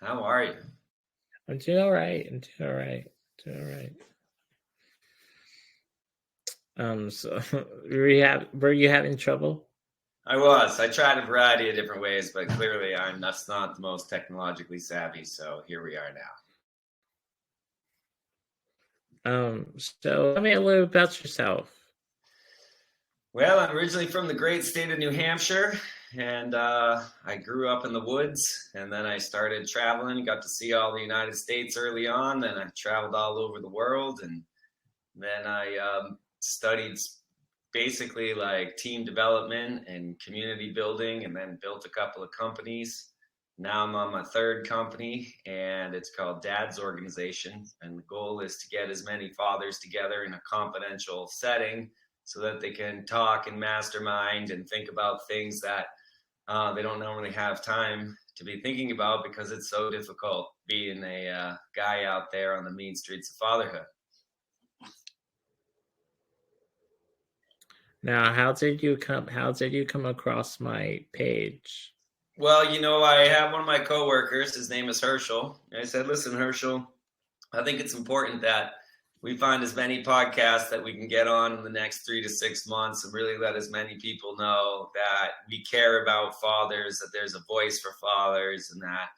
How are you? I'm doing all right. I'm doing all right. Doing all right. So were you having trouble? I was. I tried a variety of different ways, but clearly I'm that's not the most technologically savvy. So here we are now. So tell me a little about yourself. Well, I'm originally from the great state of New Hampshire, and I grew up in the woods, and then I started traveling, got to see all the United States early on, then I traveled all over the world, and then I studied basically like team development and community building, and then built a couple of companies. Now I'm on my third company, and it's called Dad's Organization. And the goal is to get as many fathers together in a confidential setting so that they can talk and mastermind and think about things that they don't normally have time to be thinking about because it's so difficult being a guy out there on the mean streets of fatherhood. Now, how did you come across my page? Well, I have one of my coworkers. His name is Herschel. And I said, "Listen, Herschel, I think it's important that we find as many podcasts that we can get on in the next 3 to 6 months and really let as many people know that we care about fathers, that there's a voice for fathers, and that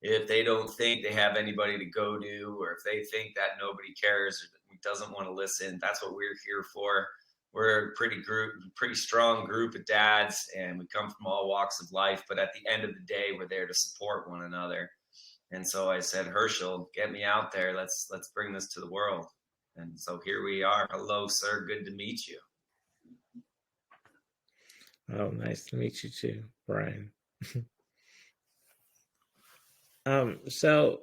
if they don't think they have anybody to go to, or if they think that nobody cares or doesn't want to listen, that's what we're here for. We're a pretty strong group of dads, and we come from all walks of life. But at the end of the day, we're there to support one another." And so I said, "Herschel, get me out there. Let's bring this to the world." And so here we are. Hello, sir. Good to meet you. Oh, nice to meet you too, Brian. So,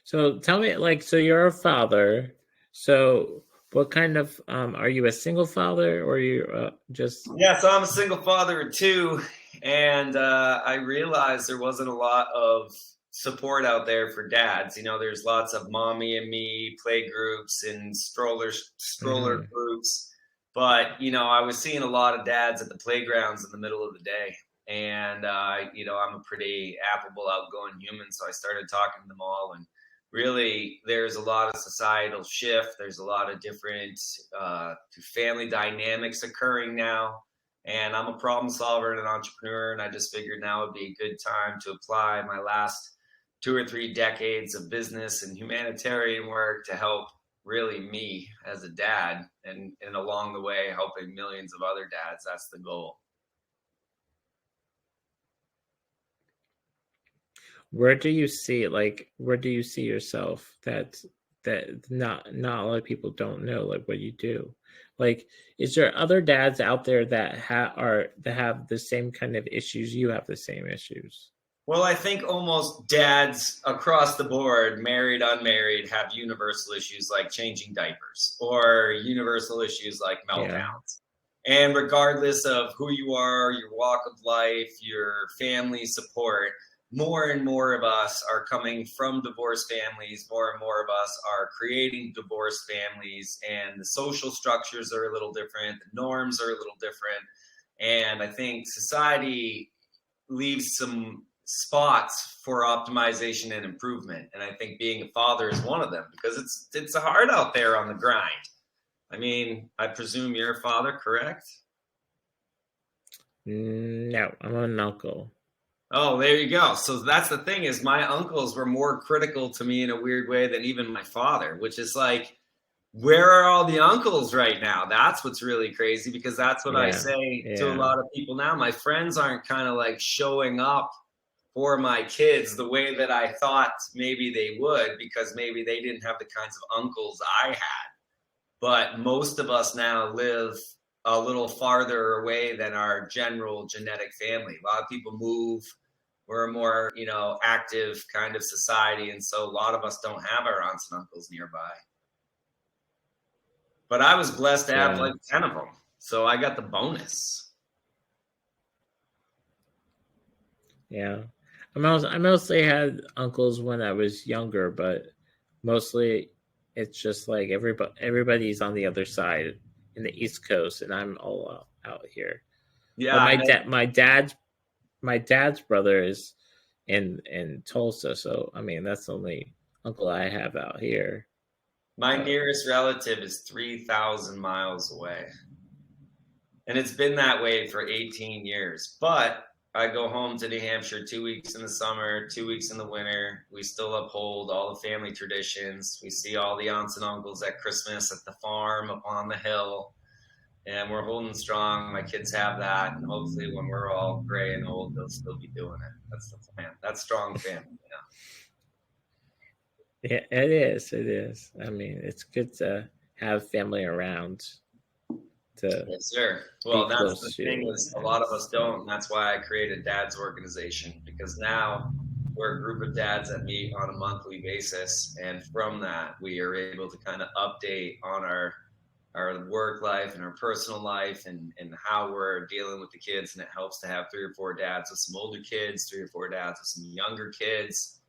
so tell me, like, so you're a father. So, what kind of are you a single father, or are you just? Yeah, so I'm a single father of two, and I realized there wasn't a lot of support out there for dads. There's lots of mommy and me play groups and stroller groups, but I was seeing a lot of dads at the playgrounds in the middle of the day. And I'm a pretty affable, outgoing human, so I started talking to them all, and really there's a lot of societal shift. There's a lot of different family dynamics occurring now, and I'm a problem solver and an entrepreneur, and I just figured now would be a good time to apply my last 2 or 3 decades of business and humanitarian work to help really me as a dad, and along the way helping millions of other dads. That's the goal. Where do you see yourself that not a lot of people don't know, like, what you do? Like, is there other dads out there that have the same kind of issues you have, the same issues? Well, I think almost dads across the board, married, unmarried, have universal issues like changing diapers, or universal issues like meltdowns. Yeah. And regardless of who you are, your walk of life, your family support, more and more of us are coming from divorced families. More and more of us are creating divorced families, and the social structures are a little different. The norms are a little different. And I think society leaves some spots for optimization and improvement. And I think being a father is one of them, because it's hard out there on the grind. I mean, I presume you're a father, correct? No, I'm an uncle. Oh, there you go. So that's the thing, is my uncles were more critical to me in a weird way than even my father, which is like, where are all the uncles right now? That's what's really crazy, because that's what I say to a lot of people now. My friends aren't kind of like showing up for my kids the way that I thought maybe they would, because maybe they didn't have the kinds of uncles I had. But most of us now live a little farther away than our general genetic family. A lot of people move. We're a more, active kind of society. And so a lot of us don't have our aunts and uncles nearby. But I was blessed to have like 10 of them. So I got the bonus. Yeah. I mostly had uncles when I was younger, but mostly it's just like everybody's on the other side in the East Coast, and I'm all out here. Yeah, but my dad's my dad's brother is in Tulsa, so I mean that's the only uncle I have out here. My Uh, nearest relative is 3,000 miles away. And it's been that way for 18 years. But I go home to New Hampshire 2 weeks in the summer, 2 weeks in the winter. We still uphold all the family traditions. We see all the aunts and uncles at Christmas at the farm up on the hill. And we're holding strong. My kids have that. And hopefully, when we're all gray and old, they'll still be doing it. That's the plan. That's strong family. yeah, it is. It is. I mean, it's good to have family around to Yes, sir. be Well, that's the close thing to, is a and lot of us don't, stuff. and that's why I created Dad's organization because now we're a group of dads that meet on a monthly basis, and from that we are able to kind of update on our work life and our personal life and how we're dealing with the kids, and it helps to have 3 or 4 dads with some older kids, 3 or 4 dads with some younger kids,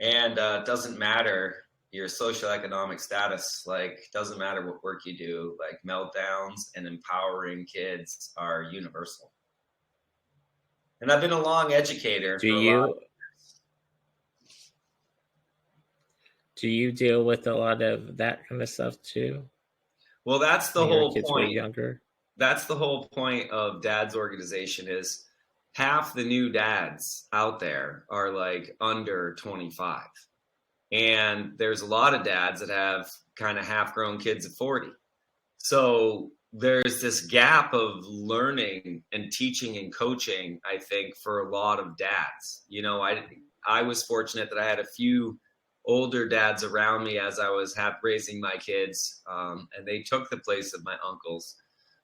and it doesn't matter your socioeconomic status, like doesn't matter what work you do, like meltdowns and empowering kids are universal. And I've been a long educator Do for a lot. you deal with a lot of that kind of stuff too Well, that's the when your whole kids were point. younger? That's the whole point of Dad's organization is half the new dads out there are like under 25. And there's a lot of dads that have kind of half grown kids at 40. So there's this gap of learning and teaching and coaching, I think, for a lot of dads. You know, I was fortunate that I had a few older dads around me as I was raising my kids, and they took the place of my uncles.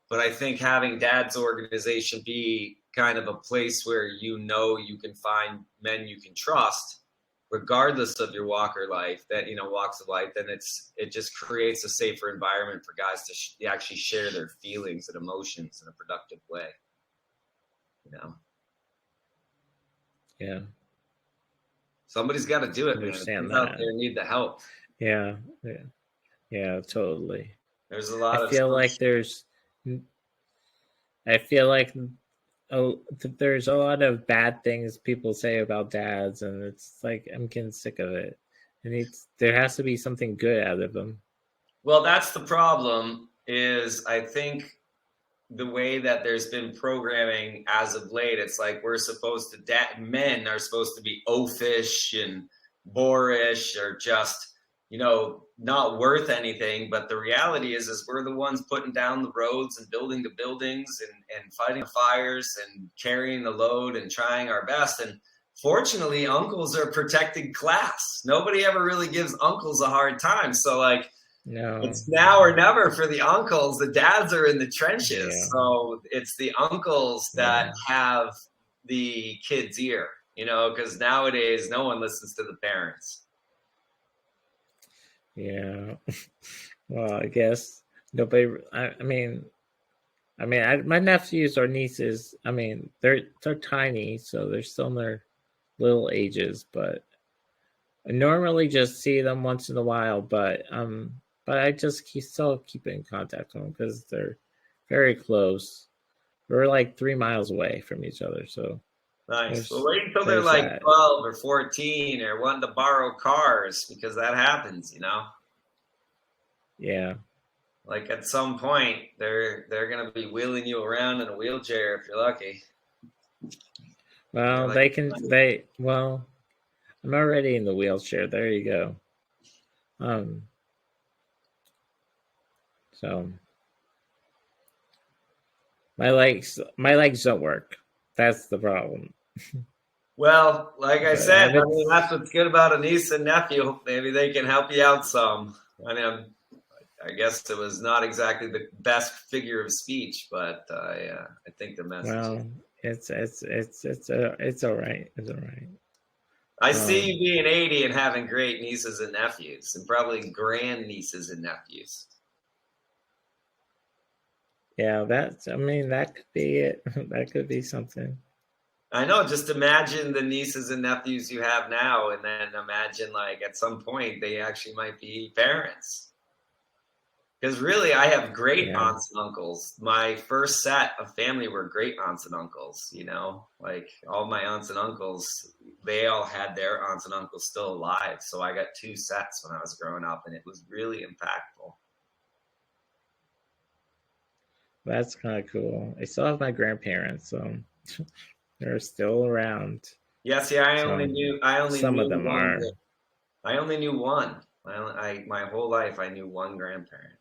But I think having Dad's organization be kind of a place where you know you can find men you can trust regardless of your walk or life, that walks of life, then it just creates a safer environment for guys to actually share their feelings and emotions in a productive way. Yeah, Somebody's got to do it, man. understand Kids out that. there need the help. Yeah, yeah, totally. There's a I lot of feel like there's, I feel like there's a lot of bad things people say about dads, and it's like I'm getting sick of it. And there has to be something good out of them. Well, that's the problem. Is I think the way that there's been programming as of late, it's like we're supposed to men are supposed to be oafish and boorish or just not worth anything. But the reality is we're the ones putting down the roads and building the buildings and fighting the fires and carrying the load and trying our best. And fortunately, uncles are protected class. Nobody ever really gives uncles a hard time. So like, No, it's now or never for the uncles. The dads are in the trenches. Yeah. So it's the uncles that Yeah. have the kid's ear, because nowadays no one listens to the parents. Yeah. Well, I guess nobody. I mean, my nephews or nieces. I mean, they're tiny, so they're still in their little ages. But I normally just see them once in a while. But I just still keep in contact with them because they're very close. We're like 3 miles away from each other, so Nice. Well, wait until they're there's like that. 12 or 14 or wanting to borrow cars, because that happens, Yeah. Like at some point they're going to be wheeling you around in a wheelchair if you're lucky. Well, well, I'm already in the wheelchair. There you go. So my legs don't work. That's the problem. Well, like I But said, I mean, that's what's good about a niece and nephew. Maybe they can help you out some. I mean, I guess it was not exactly the best figure of speech, but I think the message. Well, it's all right. It's all right. I see you being 80 and having great nieces and nephews, and probably grand nieces and nephews. Yeah, that could be it. That could be something. I know. Just imagine the nieces and nephews you have now, and then imagine like at some point they actually might be parents. Because really, I have great Yeah, aunts and uncles. My first set of family were great aunts and uncles, like all my aunts and uncles, they all had their aunts and uncles still alive. So I got two sets when I was growing up, and it was really impactful. that's kind of cool. I still have my grandparents, so they're still around. Yeah, see, I only So knew I only some of knew them one. are. I only knew one. My whole life I knew one grandparent.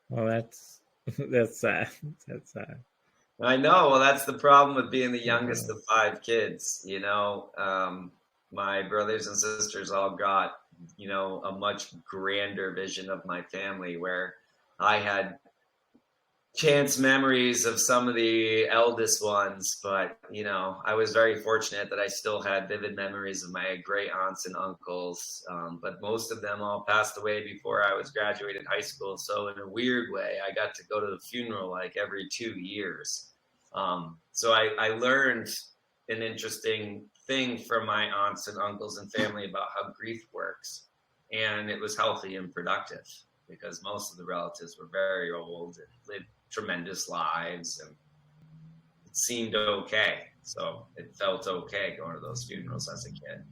Well, that's that's sad. That's sad. I know. Well, that's the problem with being the youngest Uh, of five kids. My brothers and sisters all got, a much grander vision of my family where I had chance memories of some of the eldest ones, but I was very fortunate that I still had vivid memories of my great aunts and uncles. But most of them all passed away before I was graduated high school. So in a weird way, I got to go to the funeral like every 2 years. So I learned an interesting thing from my aunts and uncles and family about how grief works, and it was healthy and productive because most of the relatives were very old and lived tremendous lives, and it seemed okay. So it felt okay going to those funerals as a kid.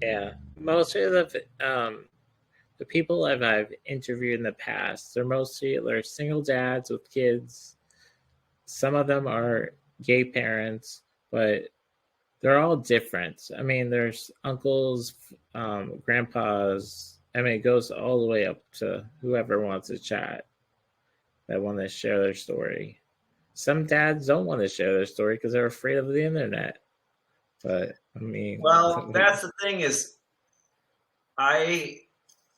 yeah, most of the people I've interviewed in the past, they're single dads with kids. Some of them are gay parents, but they're all different. I mean, there's uncles, grandpas. I mean, it goes all the way up to whoever wants to chat that want to share their story. Some dads don't want to share their story because they're afraid of the internet. But I mean, Well, that's the thing is, I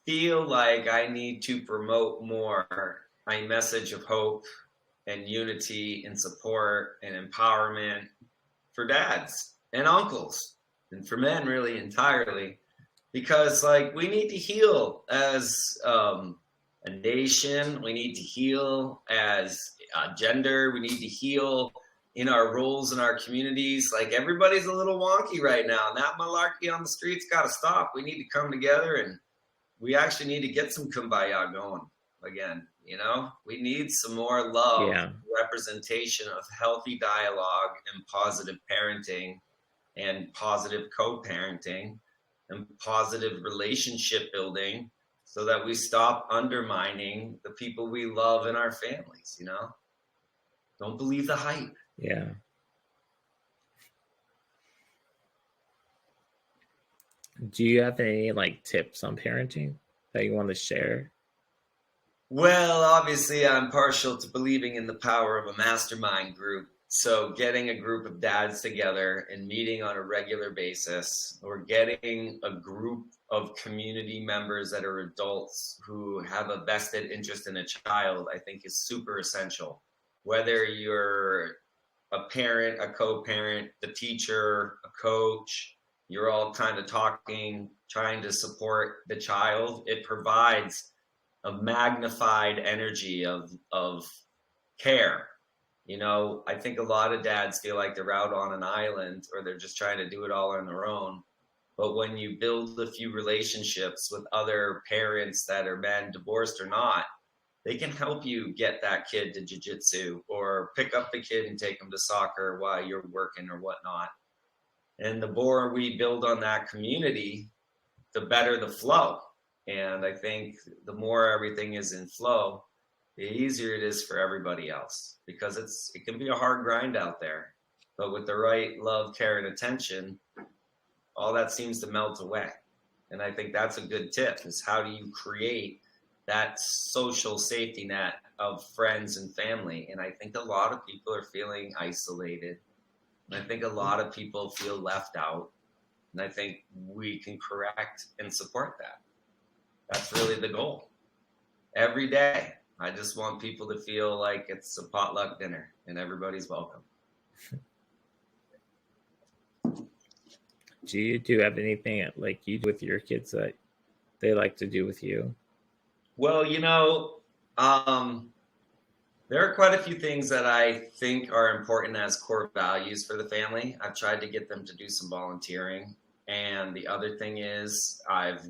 feel like I need to promote more a message of hope and unity and support and empowerment for dads and uncles and for men really entirely, because like we need to heal as a nation, we need to heal as a gender, we need to heal in our roles in our communities. Like everybody's a little wonky right now, and that malarkey on the streets got to stop. We need to come together, and we actually need to get some kumbaya going again. We need some more love, yeah, representation of healthy dialogue and positive parenting and positive co-parenting and positive relationship building, so that we stop undermining the people we love in our families. Don't believe the hype. yeah. Do you have any like tips on parenting that you want to share? Well, obviously, I'm partial to believing in the power of a mastermind group. So, getting a group of dads together and meeting on a regular basis, or getting a group of community members that are adults who have a vested interest in a child, I think is super essential. Whether you're a parent, a co parent, the teacher, a coach, you're all kind of talking, trying to support the child. It provides a magnified energy of care. I think a lot of dads feel like they're out on an island, or they're just trying to do it all on their own. But when you build a few relationships with other parents that are men, divorced or not, they can help you get that kid to jiu-jitsu or pick up the kid and take them to soccer while you're working or whatnot. And the more we build on that community, the better the flow. And I think the more everything is in flow, the easier it is for everybody else, because it can be a hard grind out there. But with the right love, care, and attention, all that seems to melt away. And I think that's a good tip, is how do you create that social safety net of friends and family? And I think a lot of people are feeling isolated. And I think a lot of people feel left out. And I think we can correct and support that. That's really the goal. Every day, I just want people to feel like it's a potluck dinner and everybody's welcome. Do you have anything like you do with your kids that they like to do with you? Well, there are quite a few things that I think are important as core values for the family. I've tried to get them to do some volunteering, And the other thing is I've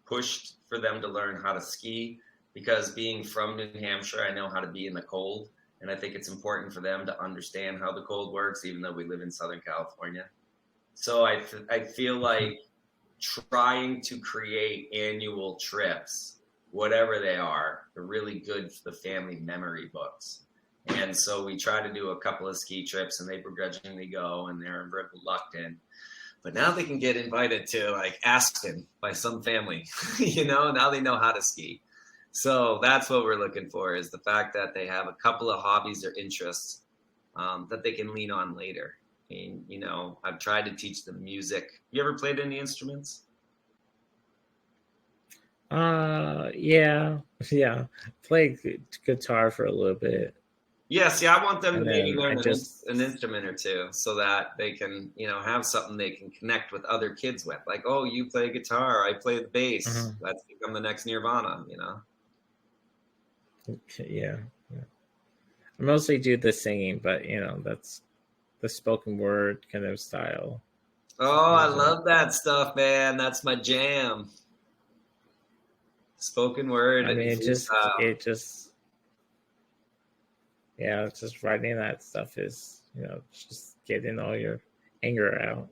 pushed for them to learn how to ski, because being from New Hampshire, I know how to be in the cold. And I think it's important for them to understand how the cold works, even though we live in Southern California. So I feel like trying to create annual trips, whatever they are really good for the family memory books. And so we try to do a couple of ski trips, and they begrudgingly go, and they're reluctant. But now they can get invited to like Aspen by some family, now they know how to ski. So that's what we're looking for, is the fact that they have a couple of hobbies or interests that they can lean on later. And, I've tried to teach them music. You ever played any instruments? Yeah. Played guitar for a little bit. Yes, yeah, I want them to And maybe then learn an instrument or two, so that they can, have something they can connect with other kids with. Like, oh, you play guitar, I play the bass. Let's become the next Nirvana, Yeah. I mostly do the singing, but that's the spoken word kind of style. Oh, I love that stuff, man. That's my jam. Spoken word. I mean, it's just writing that stuff is, just getting all your anger out.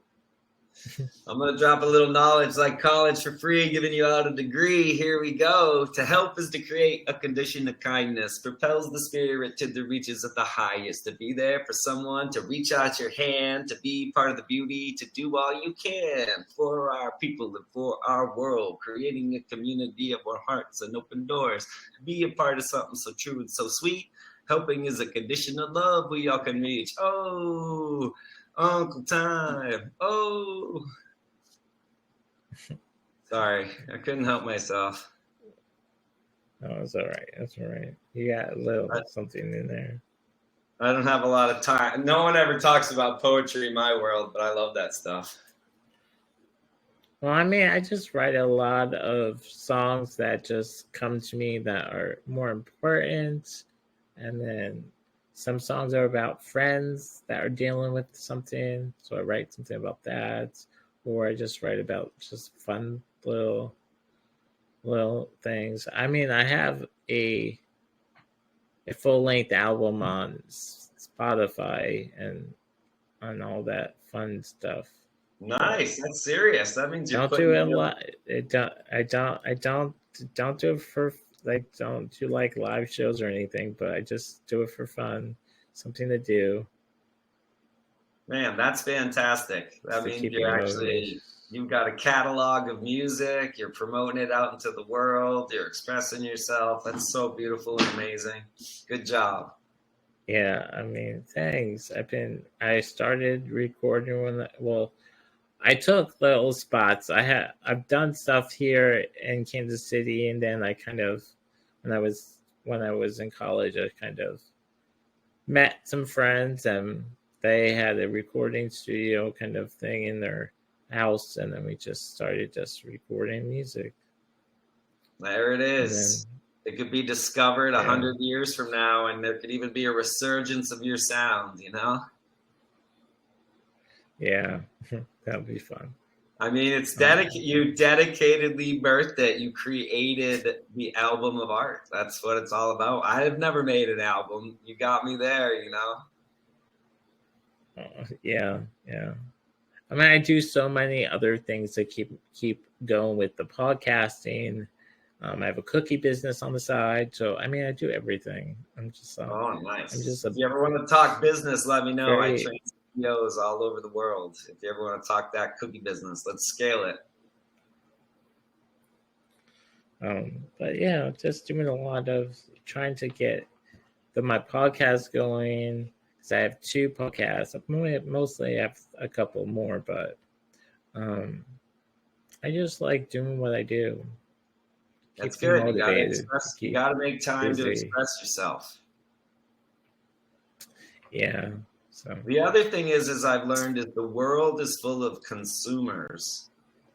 I'm going to drop a little knowledge like college for free, giving you out a degree. Here we go. To help is to create a condition of kindness, propels the spirit to the reaches of the highest, to be there for someone, to reach out your hand, to be part of the beauty, to do all you can for our people and for our world, creating a community of our hearts and open doors, be a part of something so true and so sweet. Helping is a condition of love we all can reach. Oh, Uncle Time. Oh. Sorry, I couldn't help myself. No, it's all right. That's all right. You got a little something in there. I don't have a lot of time. No one ever talks about poetry in my world, but I love that stuff. Well, I mean, I just write a lot of songs that just come to me that are more important. And then some songs are about friends that are dealing with something. So I write something about that. Or I just write about just fun little things. I mean, I have a full-length album on Spotify and on all that fun stuff. Nice. That's serious. That means you're don't do it a lot. I don't do it for don't do like live shows or anything, but I just do it for fun, something to do. Man, that's fantastic. That means you've got a catalog of music, you're promoting it out into the world, you're expressing yourself. That's so beautiful and amazing. Good job. Yeah, I mean, thanks. I started recording I took little spots. I've done stuff here in Kansas City, and then I kind of when I was in college, I kind of met some friends, and they had a recording studio kind of thing in their house, and then we just started recording music. There it is. It could be discovered 100 years from now, and there could even be a resurgence of your sound, Yeah, that would be fun. I mean, it's you dedicatedly birthed it. You created the album of art. That's what it's all about. I have never made an album. You got me there, Yeah. I mean, I do so many other things to keep going with the podcasting. I have a cookie business on the side, so I mean, I do everything. I'm just nice. If you ever want to talk business, let me know. I train CEOs all over the world. If you ever want to talk that cookie business, let's scale it. But yeah, just doing a lot of trying to get my podcast going. Because I have 2 podcasts. Mostly I have a couple more, but I just like doing what I do. That's good. You got to make time to express yourself. Yeah. So the other thing is I've learned is the world is full of consumers,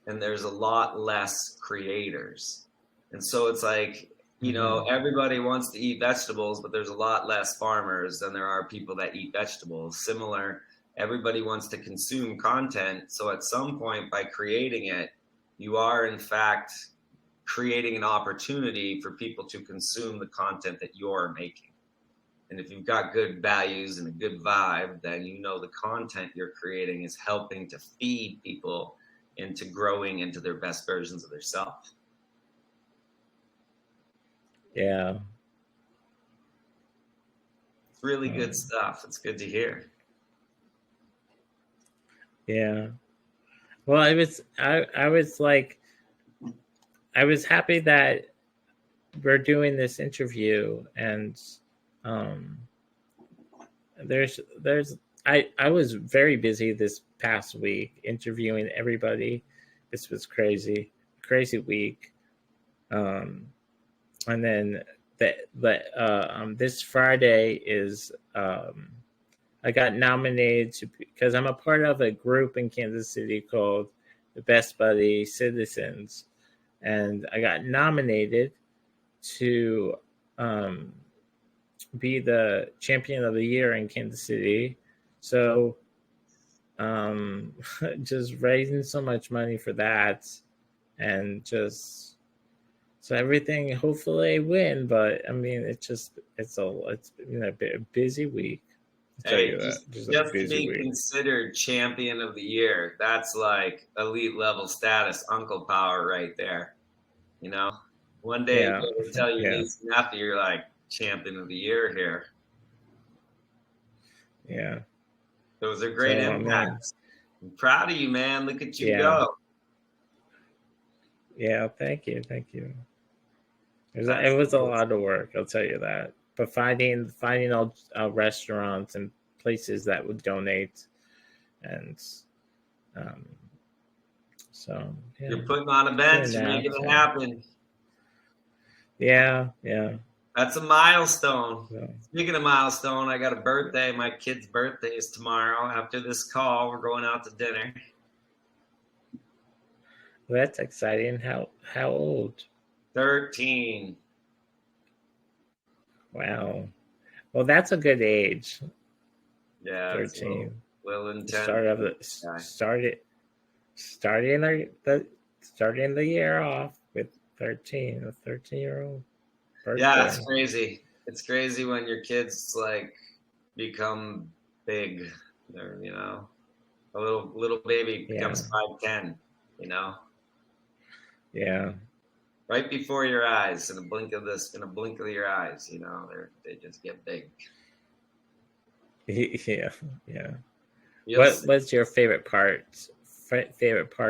and there's a lot less creators. And so it's like, everybody wants to eat vegetables, but there's a lot less farmers than there are people that eat vegetables. Similar. everybody wants to consume content. So at some point, by creating it, you are in fact creating an opportunity for people to consume the content that you're making. And if you've got good values and a good vibe, then you know the content you're creating is helping to feed people into growing into their best versions of themselves. Yeah. It's really good stuff. It's good to hear. Yeah. Well, I was like, I was happy that we're doing this interview, and um, there's I was very busy this past week interviewing everybody. This was crazy week. And then this Friday is I got nominated because I'm a part of a group in Kansas City called the Best Buddy Citizens, and I got nominated to be the champion of the year in Kansas City. So just raising so much money for that, and just so everything. Hopefully, I win, but I mean, it's been a busy week. I'll tell Hey, you that. just A to busy be week. considered champion of the year, that's like elite level status, uncle power right there. You know, one day Yeah, you'll tell your yeah, niece and nephew you're like champion of the year here. yeah. Those are great So I mean, impacts. I'm proud of you, man. Look at you yeah, go. yeah. Thank you, thank you. That's It was a awesome. lot of work. I'll tell you that. But finding all restaurants and places that would donate, and um, so yeah, You're putting on doing events. You're that. making it So happen. yeah, yeah. That's a milestone. So, Speaking of milestone, I got a birthday. My kid's birthday is tomorrow. After this call, we're going out to dinner. well, that's exciting. How old? 13. Wow. Well, that's a good age. Yeah, it's a 13. little intense. Start of the Guy. started starting the starting the year off with 13, a 13-year-old Yeah, it's birthday. crazy. It's crazy when your kids like become big. They're, a little baby Yeah. becomes 5'10", you know, Yeah. right before your eyes, in a blink of your eyes, they just get big. Yeah. Yeah. You'll What see. was your favorite part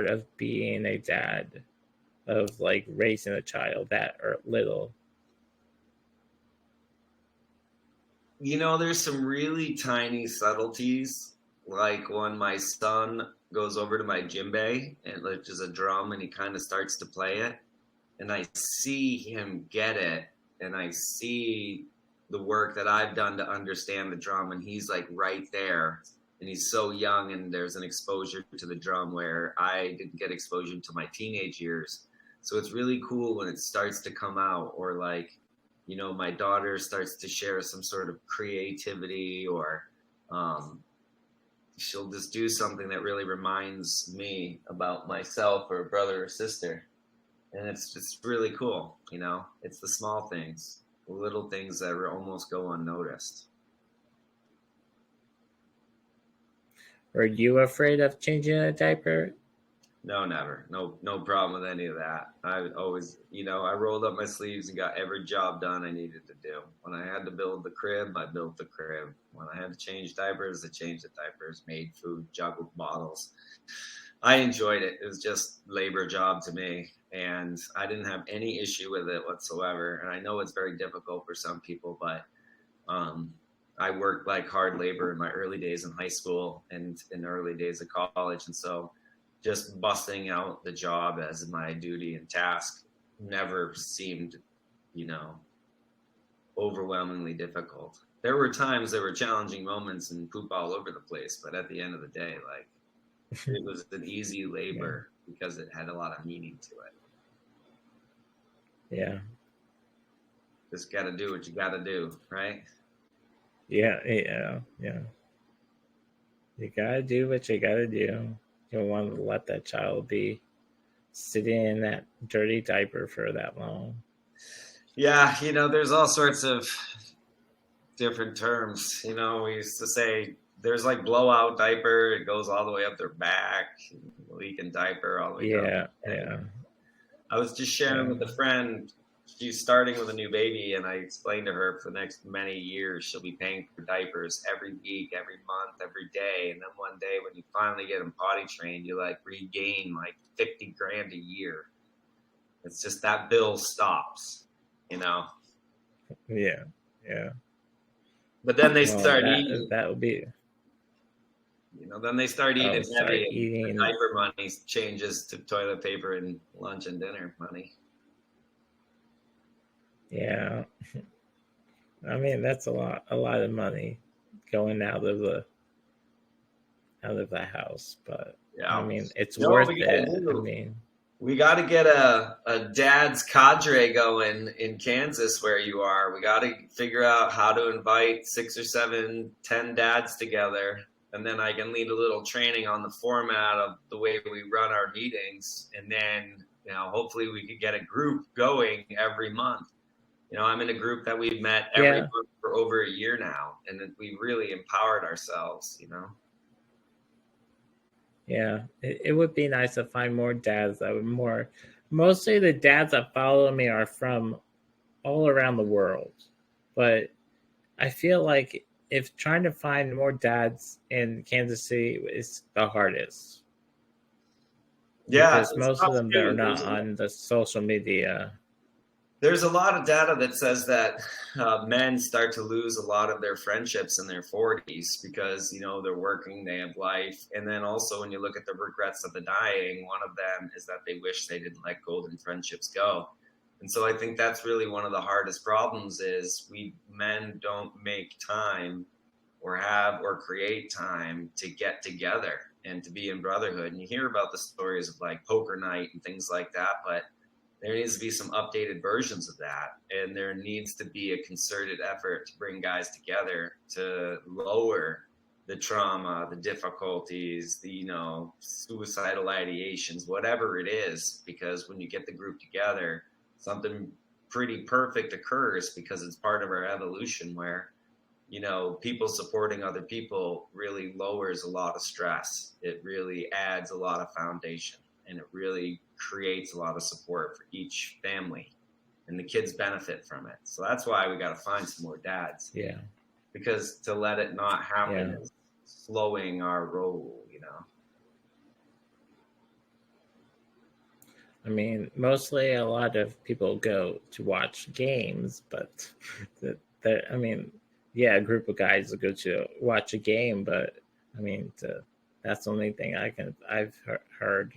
of being a dad, of like raising a child that or little? There's some really tiny subtleties, like when my son goes over to my djembe, and which is a drum, and he kind of starts to play it, and I see him get it, and I see the work that I've done to understand the drum, and he's like right there, and he's so young, and there's an exposure to the drum where I didn't get exposure to my teenage years. So it's really cool when it starts to come out, or like, my daughter starts to share some sort of creativity, or um, she'll just do something that really reminds me about myself or a brother or sister. And it's just really cool. It's the small things, the little things that almost go unnoticed. Were you afraid of changing a diaper? No, never. No problem with any of that. I always, I rolled up my sleeves and got every job done I needed to do. When I had to build the crib, I built the crib. When I had to change diapers, I changed the diapers, made food, juggled bottles. I enjoyed it. It was just labor job to me, and I didn't have any issue with it whatsoever. And I know it's very difficult for some people, but um, I worked like hard labor in my early days in high school and in the early days of college, and so just busting out the job as my duty and task never seemed, you know, overwhelmingly difficult. There were times, there were challenging moments and poop all over the place, but at the end of the day, like, it was an easy Yeah. labor because it had a lot of meaning to it. Yeah. Just got to do what you got to do, right? Yeah. Yeah. Yeah. You gotta do what you gotta do. You don't want to let that child be sitting in that dirty diaper for that long. Yeah, there's all sorts of different terms. We used to say there's like blowout diaper, it goes all the way up their back, leaking diaper all the way down. Yeah, yeah, I was just sharing yeah, with a friend. She's starting with a new baby, and I explained to her for the next many years she'll be paying for diapers every week, every month, every day. And then one day, when you finally get them potty trained, you like regain like 50 grand a year. It's just that bill stops, you know. yeah, yeah. But then they Well, start eating. that would be. Then they start eating Start heavy, and the eating. diaper money changes to toilet paper and lunch and dinner money. Yeah, I mean that's a lot of money going out of the house, but I Yeah. mean it's No, worth it. I mean, we got to get a dad's cadre going in Kansas where you are. We got to figure out how to invite 6 or 7, 10 dads together. And then I can lead a little training on the format of the way we run our meetings. And then, hopefully we could get a group going every month. I'm in a group that we've met every month for over a year now. And we really empowered ourselves, Yeah, it would be nice to find more dads that would more. Mostly the dads that follow me are from all around the world, but I feel like if trying to find more dads in Kansas City is the hardest. Yeah, because most of them are not on the social media. There's a lot of data that says that men start to lose a lot of their friendships in their 40s because, they're working, they have life. And then also when you look at the regrets of the dying, one of them is that they wish they didn't let golden friendships go. And so I think that's really one of the hardest problems is we men don't make time or create time to get together and to be in brotherhood. And you hear about the stories of like poker night and things like that, but there needs to be some updated versions of that. And there needs to be a concerted effort to bring guys together to lower the trauma, the difficulties, the, suicidal ideations, whatever it is, because when you get the group together, something pretty perfect occurs because it's part of our evolution where, people supporting other people really lowers a lot of stress. It really adds a lot of foundation. And it really creates a lot of support for each family, and the kids benefit from it. So that's why we got to find some more dads. Yeah. Because to let it not happen is slowing our role, I mean, mostly a lot of people go to watch games, but I mean, a group of guys will go to watch a game, but I mean, that's the only thing I've heard.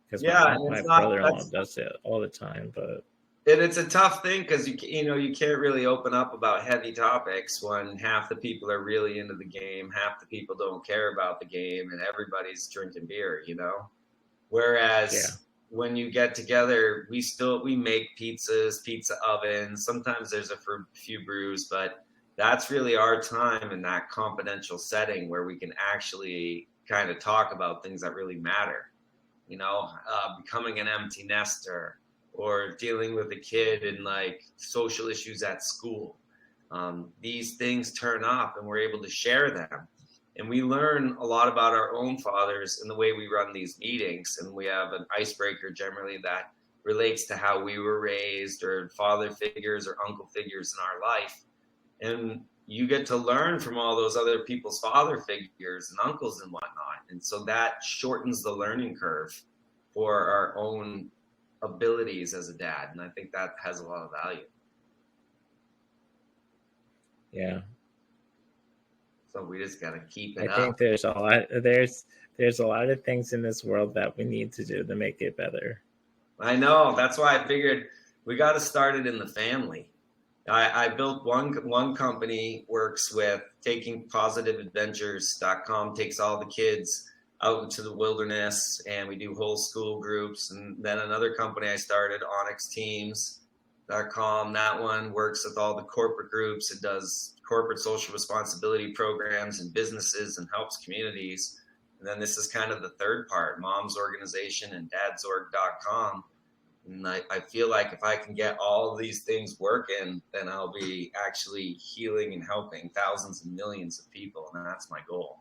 Because my brother-in-law does it all the time, but it's a tough thing because you can't really open up about heavy topics when half the people are really into the game, half the people don't care about the game, and everybody's drinking beer, Whereas when you get together, we make pizzas, pizza ovens. Sometimes there's a few brews, but that's really our time in that confidential setting where we can actually kind of talk about things that really matter. Becoming an empty nester or dealing with a kid and like social issues at school. These things turn up and we're able to share them. And we learn a lot about our own fathers and the way we run these meetings. And we have an icebreaker generally that relates to how we were raised or father figures or uncle figures in our life. And you get to learn from all those other people's father figures and uncles and whatnot. And so that shortens the learning curve for our own abilities as a dad. And I think that has a lot of value. Yeah. So we just got to keep it up. I think there's a lot of things in this world that we need to do to make it better. I know. That's why I figured we got to start it in the family. I built one company, works with takingpositiveadventures.com, takes all the kids out into the wilderness, and we do whole school groups. And then another company I started, Onyx Teams, dadswork.com. That one works with all the corporate groups. It does corporate social responsibility programs and businesses and helps communities. And then this is kind of the third part, mom's organization and dadsorg.com. And I feel like if I can get all of these things working, then I'll be actually healing and helping thousands and millions of people. And that's my goal.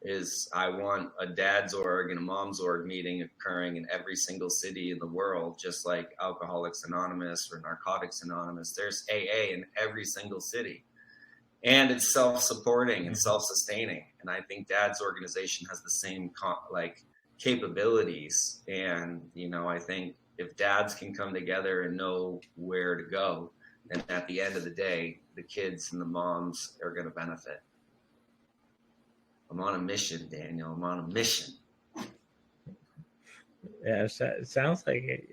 Is I want a dad's org and a mom's org meeting occurring in every single city in the world, just like Alcoholics Anonymous or Narcotics Anonymous. There's AA in every single city. And it's self-supporting and self-sustaining. And I think dad's organization has the same capabilities. And, I think if dads can come together and know where to go, then at the end of the day, the kids and the moms are going to benefit. I'm on a mission, Daniel. I'm on a mission. Yeah, it sounds like it.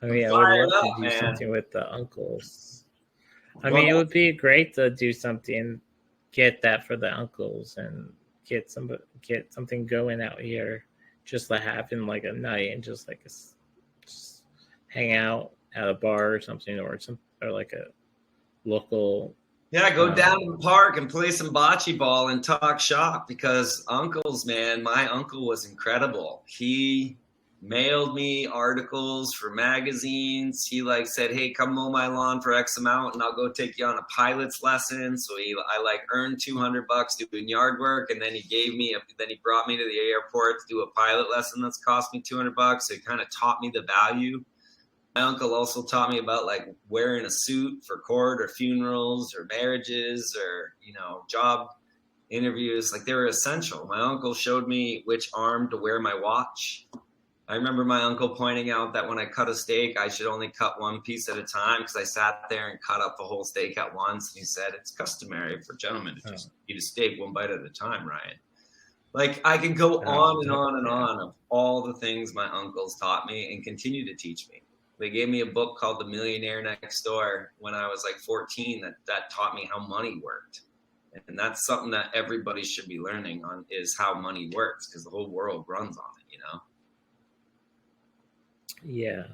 I mean, I would love to do something with the uncles. I mean, it would be great to do something, get that for the uncles, and get something going out here, just like having like a night and just hang out at a bar or something, or like a local. Yeah, go down to the park and play some bocce ball and talk shop, because uncles, man, my uncle was incredible. He mailed me articles for magazines. He said, hey, come mow my lawn for X amount and I'll go take you on a pilot's lesson. So I earned $200 doing yard work. And then he brought me to the airport to do a pilot lesson that's cost me $200. So he kind of taught me the value. My uncle also taught me about wearing a suit for court or funerals or marriages or, job interviews. They were essential. My uncle showed me which arm to wear my watch. I remember my uncle pointing out that when I cut a steak, I should only cut one piece at a time, because I sat there and cut up the whole steak at once. And he said, it's customary for gentlemen to just eat a steak one bite at a time, Ryan. I could go on and on and on of all the things my uncles taught me and continue to teach me. They gave me a book called The Millionaire Next Door when I was 14 that taught me how money worked. And that's something that everybody should be learning on, is how money works, because the whole world runs on it, Yeah.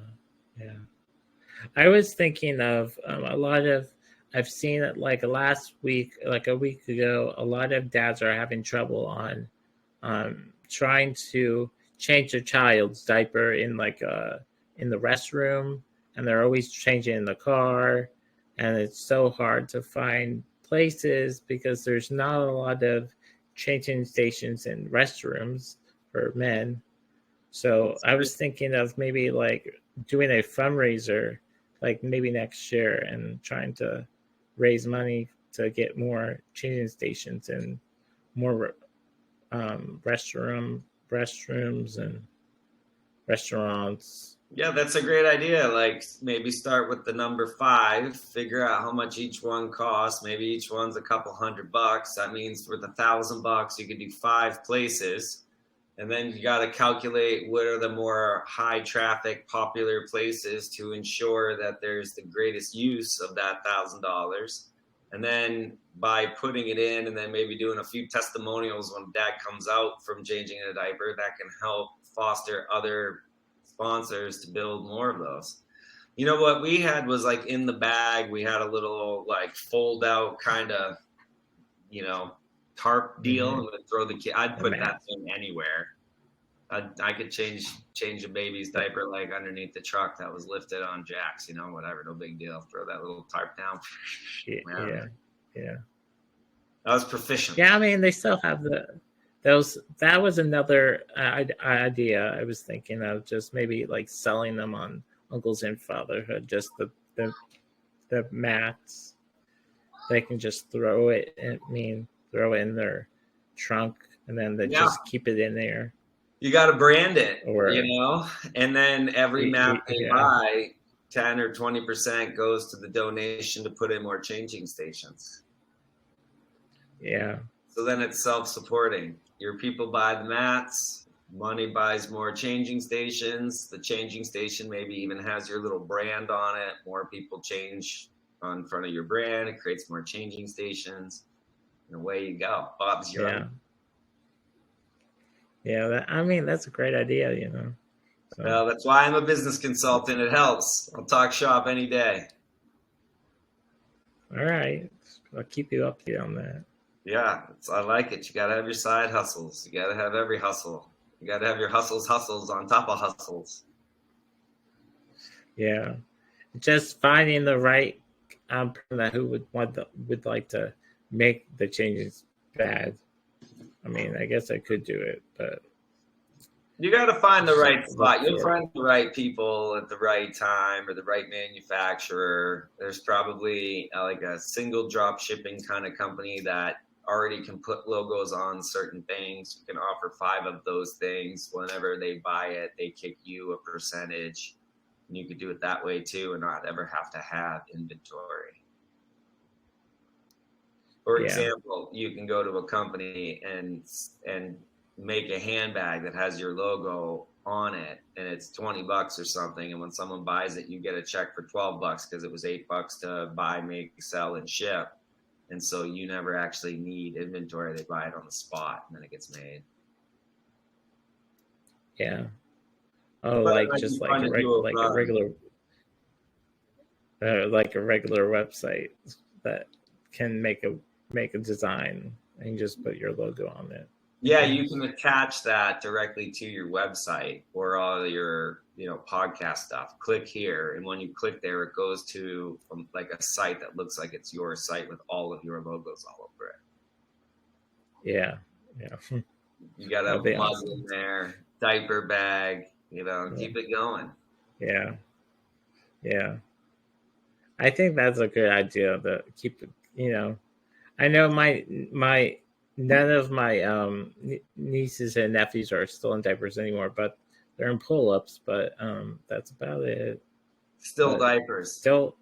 I was thinking of I've seen it last week, a week ago, a lot of dads are having trouble on trying to change their child's diaper in the restroom, and they're always changing in the car, and it's so hard to find places because there's not a lot of changing stations in restrooms for men. So I was thinking of maybe doing a fundraiser maybe next year and trying to raise money to get more changing stations and more restrooms and restaurants. Yeah, that's a great idea. Maybe start with the number 5, figure out how much each one costs. Maybe each one's a couple $100. That means with $1,000, you could do 5 places. And then you got to calculate what are the more high traffic, popular places to ensure that there's the greatest use of that $1,000. And then by putting it in and then maybe doing a few testimonials when dad comes out from changing a diaper, that can help foster other sponsors to build more of those. What we had was in the bag, we had a little fold out kind of, tarp deal. I'm going to throw the kid. I'd put that thing anywhere. I could change a baby's diaper underneath the truck that was lifted on jacks, whatever, no big deal. Throw that little tarp down. Yeah. That was proficient. Yeah, I mean, they still have that was another idea I was thinking of, just maybe selling them on Uncles and Fatherhood, just the mats. They can just throw it in their trunk, and then they just keep it in there. You got to brand it, and then every mat they buy, 10 or 20% goes to the donation to put in more changing stations. Yeah. So then it's self-supporting. Your people buy the mats, money buys more changing stations. The changing station maybe even has your little brand on it. More people change on front of your brand. It creates more changing stations. And away you go. Bob's your own. Yeah, that's a great idea, So, Well, that's why I'm a business consultant. It helps. I'll talk shop any day. all right, I'll keep you updated on that. Yeah, I like it. You got to have your side hustles. You got to have every hustle. You got to have your hustles on top of hustles. Yeah, just finding the right person who would like to make the changes bad. I mean, I guess I could do it, but You got to find the just right have to look spot. You'll for it. find the right people at the right time or the right manufacturer. There's probably like a single drop shipping kind of company that already can put logos on certain things. You can offer 5 of those things. Whenever they buy it, they kick you a percentage. And you could do it that way too and not ever have to have inventory. For Yeah, example, you can go to a company and make a handbag that has your logo on it and it's $20 or something, and when someone buys it you get a check for $12 because it was $8 to buy, make, sell, and ship, and so you never actually need inventory. They buy it on the spot and then it gets made. yeah. Oh, But it like might be just fun to do a run. like a regular website that can make a design and just put your logo on it. Yeah, you can attach that directly to your website or all your podcast stuff. Click here, and when you click there, it goes to like a site that looks like it's your site with all of your logos all over it. Yeah. You got a mug awesome in there, diaper bag, keep it going. Yeah. I think that's a good idea to keep it. I know my none of my nieces and nephews are still in diapers anymore, but they're in pull-ups. But that's about it. Still diapers. Still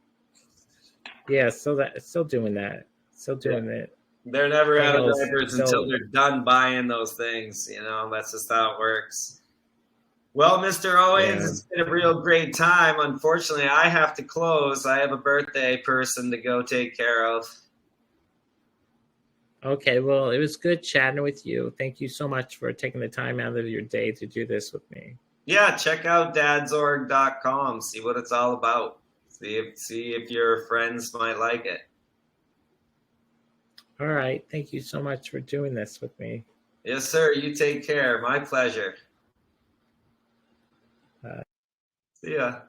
doing that. Still doing it. They're never out of diapers until they're done buying those things. That's just how it works. Well, Mr. Owens, It's been a real great time. Unfortunately, I have to close. I have a birthday person to go take care of. Okay, well, it was good chatting with you. Thank you so much for taking the time out of your day to do this with me. Yeah, check out dadsorg.com. See what it's all about. See if your friends might like it. All right. Thank you so much for doing this with me. Yes, sir. You take care. My pleasure. See ya.